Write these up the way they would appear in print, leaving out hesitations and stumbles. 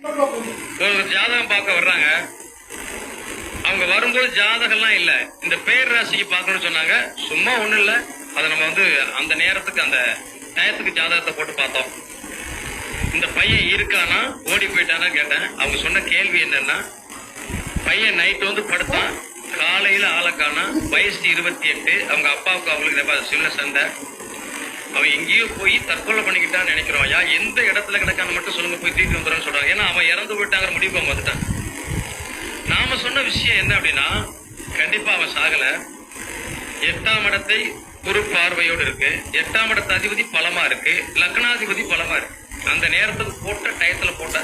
ஒரு ஜாதகம் பார்க்க வர்றாங்க. அவங்க வரும்போது ஜாதகம்லாம் இல்ல, இந்த பேர் ராசிக்கு பார்க்கணும்னு சொன்னாங்க. சும்மா ஒண்ணு இல்ல, அதை நம்ம அந்த நேரத்துக்கு அந்த டயத்துக்கு ஜாதகத்தை போட்டு பார்த்தோம். இந்த பையன் இருக்கானா ஓடி போயிட்டானா கேட்டேன். அவங்க சொன்ன கேள்வி என்னன்னா, பையன் நைட்டு படுத்தான், காலையில ஆளக்கானா, வயசு 28, அவங்க அப்பாவுக்கு அவங்களுக்கு சின்ன சண்டை, அவன் எங்கேயோ போய் தற்கொலை பண்ணிக்கிட்டான்னு நினைக்கிறோம். யா எந்த இடத்துல கிடக்கான்னு மட்டும் சொல்லுங்க, போய் தீட்டு வந்துடும் சொல்றாங்க. ஏன்னா அவன் இறந்து போயிட்டாங்கிற முடிவு அவன் வந்துட்டான். நாம சொன்ன விஷயம் என்ன அப்படின்னா, கண்டிப்பா அவன் சாகல. 8ஆம் இடத்தை குரு பார்வையோடு இருக்கு. 8ஆம் இடத்து அதிபதி பலமா இருக்கு, லக்னாதிபதி பலமா இருக்கு. அந்த நேரத்துக்கு போட்ட டயத்துல போட்ட.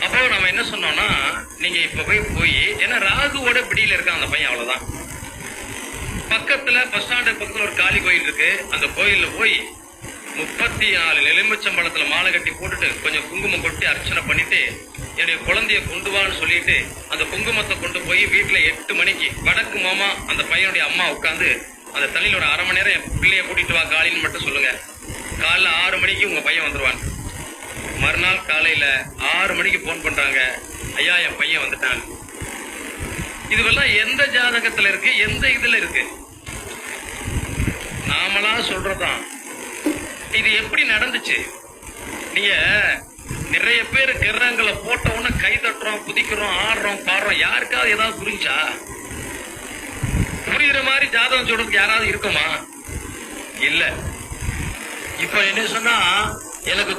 அப்போ நம்ம என்ன சொன்னோம்னா, நீங்க இப்ப போய் ஏன்னா ராகுவோட பிடியில இருக்கான் அந்த பையன், அவ்வளவுதான். பக்கத்துல பஸ் ஸ்டாண்டு பக்கத்துல ஒரு காளி கோயில் இருக்கு. அந்த கோயில்ல போய் 34 எலுமிச்சம்பழத்துல மாலை கட்டி போட்டுட்டு கொஞ்சம் குங்குமம் கொட்டி அர்ச்சனை பண்ணிட்டு, என்னுடைய குழந்தைய கொண்டு வான்னு சொல்லிட்டு அந்த குங்குமத்தை கொண்டு போய் வீட்டுல 8 மணிக்கு வடக்கு மாமா அந்த பையனுடைய அம்மா உட்காந்து அந்த தண்ணியில ஒரு அரை மணி நேரம் என் பிள்ளைய கூட்டிட்டு வா காலின்னு மட்டும் சொல்லுங்க. காலைல 6 மணிக்கு உங்க பையன் வந்துருவான். மறுநாள் காலையில 6 மணிக்கு போன் பண்றாங்க, ஐயா என் பையன் வந்துட்டான். இதுவெல்லாம் எந்த ஜாதகத்துல இருக்கு, எந்த இதுல இருக்கு? நாமளா சொல்றதான். இது எப்படி நடந்துச்சு? நீங்க நிறைய பேர் கிரகங்களை போட்ட உடனே கை தட்டுறோம், குதிக்கிறோம், ஆடுறோம், பாடுறோம். யாருக்காவது ஏதாவது புரிஞ்சா? புரியுற மாதிரி ஜாதகம் சொல்றதுக்கு யாராவது இருக்குமா? இல்ல. இப்ப என்ன சொன்னா, எனக்கு